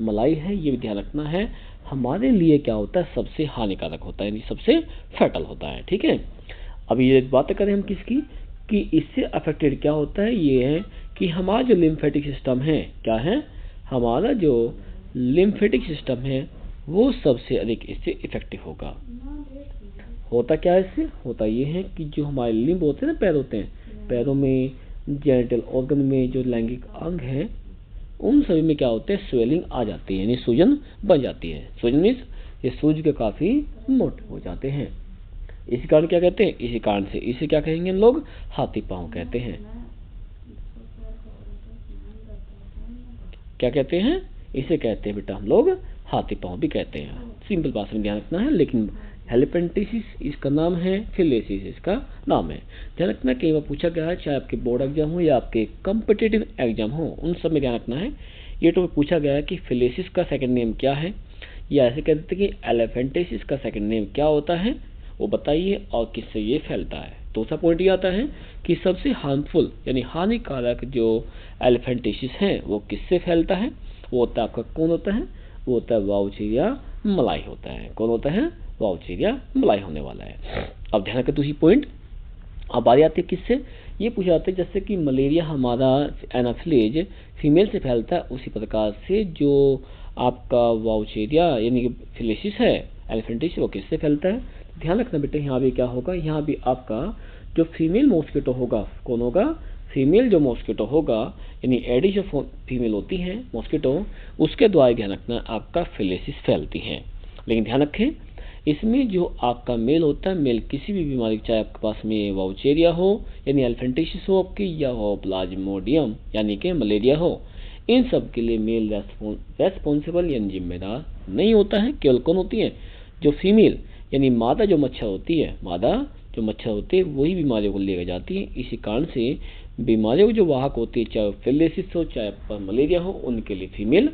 मलाई है, ये भी ध्यान रखना है, हमारे लिए क्या होता है, सबसे हानिकारक होता है, यानी सबसे फैटल होता है। ठीक है, अब ये बात करें हम किसकी, कि इससे अफेक्टेड क्या होता है, ये है कि हमारा जो लिम्फेटिक सिस्टम है, क्या है, हमारा जो लिम्फेटिक सिस्टम है वो सबसे अधिक इससे इफेक्टिव होगा। होता क्या है इससे, होता ये है कि जो हमारे लिम्ब होते हैं ना, पैर होते हैं, पैरों में, जेनिटल ऑर्गन में जो लैंगिक अंग है, उन सभी में क्या होते हैं, स्वेलिंग आ जाती है, यानी सूजन बन जाती है। सूजन मीन्स ये सूज के काफ़ी मोटे हो जाते हैं। इसी कारण क्या कहते हैं, इसी कारण से इसे क्या कहेंगे हम लोग, हाथी पाँव कहते हैं। क्या कहते हैं, इसे कहते हैं बेटा हम लोग हाथी पाँव भी कहते हैं। सिंपल भाषा में ध्यान रखना है, लेकिन हेलिपेंटिसिस इसका नाम है, फिलेसिस इसका नाम है। ध्यान रखना, कई बार पूछा गया है, चाहे आपके बोर्ड एग्जाम हो या आपके कॉम्पिटिटिव एग्जाम हो, उन सब में ध्यान रखना है। ये तो पूछा गया है कि फिलेसिस का सेकंड नेम क्या है, या ऐसे कहते हैं कि एलिफेंटिसिस का सेकंड नेम क्या होता है, वो बताइए, और किससे ये फैलता है। दूसरा पॉइंट ये आता है कि सबसे हार्मफुल यानी हानिकारक जो एलिफेंटिसिस है वो किससे फैलता है, वो होता है आपका, कौन होता है, वो होता है वाउचेरिया मलाई होता है। कौन होता है, वाउचेरिया मलाई होने वाला है। अब ध्यान रखें दूसरी पॉइंट। अब बारी आती है किससे, ये पूछा जाता है जैसे कि मलेरिया हमारा एनाफिलेज फीमेल से फैलता है, उसी प्रकार से जो आपका वाउचेरिया यानी कि फिलेसिस है, एलिफेंटिसिस, वो किससे फैलता है। ध्यान रखना बेटे, यहाँ भी क्या होगा, यहाँ भी आपका जो फीमेल मॉस्किटो होगा, कौन होगा, फीमेल जो मॉस्किटो होगा, यानी एडिस जो फीमेल होती है मॉस्किटो, उसके द्वारा ध्यान रखना आपका फिलेसिस फैलती है। लेकिन ध्यान रखें, इसमें जो आपका मेल होता है, मेल किसी भी बीमारी, चाहे आपके पास में वाउचेरिया हो यानी एलिफेंटिसिस हो आपकी, या हो प्लाज्मोडियम यानी कि मलेरिया हो, इन सब के लिए मेल रेस्पॉन्सिबल यानी जिम्मेदार नहीं होता है। केवल कौन होती है, जो फीमेल यानी मादा जो मच्छर होती है, मादा जो मच्छर होती है वही बीमारियों को लेकर जाती है। इसी कारण से बीमारियों की जो वाहक होती है, चाहे फिलेसिस हो चाहे मलेरिया हो, उनके लिए फीमेल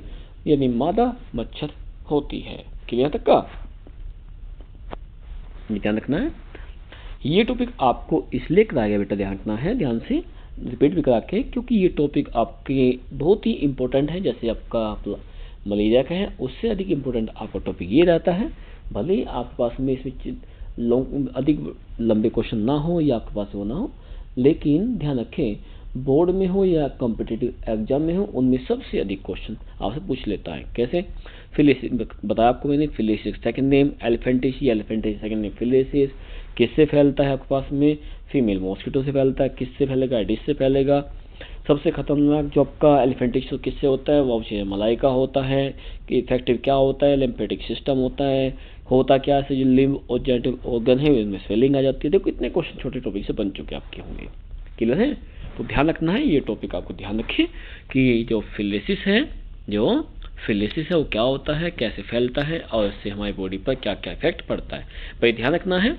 यानी मादा मच्छर होती है। क्लियर तक का ध्यान रखना है। ये टॉपिक आपको इसलिए कराया गया बेटा, ध्यान रखना है, ध्यान से रिपीट भी करा के, क्योंकि ये टॉपिक आपके बहुत ही इंपॉर्टेंट है। जैसे आपका मलेरिया का है, उससे अधिक इंपॉर्टेंट आपका टॉपिक ये रहता है। भले ही आपके पास में इसमें अधिक लंबे क्वेश्चन ना हो या आपके पास वो ना हो, लेकिन ध्यान रखें, बोर्ड में हो या कॉम्पिटिटिव एग्जाम में हो, उनमें सबसे अधिक क्वेश्चन आपसे पूछ लेता है। कैसे, फिलेसिस बताया आपको मैंने, फिलेसिस सेकंड नेम एलिफेंटिसिस, एलिफेंटिसिस सेकंड नेम फिलेसिस, किससे फैलता है आपके पास में, फीमेल मॉस्किटो से फैलता है, किससे फैलेगा, एडिस से फैलेगा। सबसे खतरनाक जो आपका एलिफेंटिसिस किससे होता है, वाउचेरिया मलाई का होता है। कि इफेक्टिव क्या होता है, लिम्फेटिक सिस्टम होता है। होता क्या है, जो लिम्ब और जेनिटल ऑर्गन है उनमें स्वेलिंग आ जाती है। देखो इतने क्वेश्चन छोटे टॉपिक से बन चुके आपके होंगे। क्लियर है, तो ध्यान रखना है, ये टॉपिक आपको ध्यान रखिए कि जो फिलेसिस है, जो फिलेसिस है वो क्या होता है, कैसे फैलता है, और इससे हमारी बॉडी पर क्या क्या इफेक्ट पड़ता है। भाई ध्यान रखना है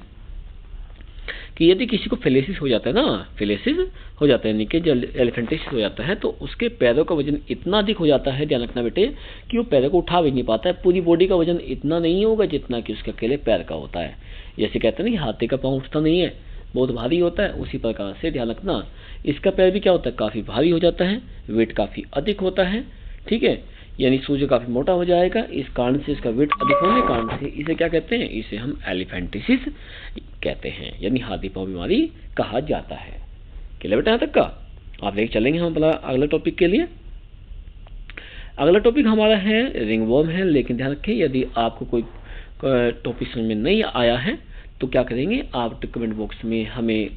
कि यदि किसी को फिलेसिस हो जाता है ना, फिलेसिस हो जाता है यानी कि जो एलिफेंटिसिस हो जाता है, तो उसके पैरों का वजन इतना अधिक हो जाता है, ध्यान रखना बेटे, कि वो पैरों को उठा भी नहीं पाता है। पूरी बॉडी का वजन इतना नहीं होगा जितना कि उसके अकेले पैर का होता है। जैसे कहते हैं ना कि हाथी का पाँव उठता नहीं है, बहुत भारी होता है, उसी प्रकार से ध्यान रखना इसका पैर भी क्या होता है, काफ़ी भारी हो जाता है, वेट काफ़ी अधिक होता है। ठीक है, यानी सूर्य काफ़ी मोटा हो जाएगा। इस कारण से इसका वेट अधिक होने के कारण से इसे क्या कहते हैं, इसे हम एलिफेंटिसिस कहते हैं, यानी हाथी पाँव बीमारी कहा जाता है। क्लियर बेटा, यहाँ तक का आप लेके चलेंगे हम अगले टॉपिक के लिए। अगला टॉपिक हमारा है रिंगवर्म है। लेकिन ध्यान रखें, यदि आपको कोई टॉपिक समझ में नहीं आया है तो क्या करेंगे, आप कमेंट बॉक्स में हमें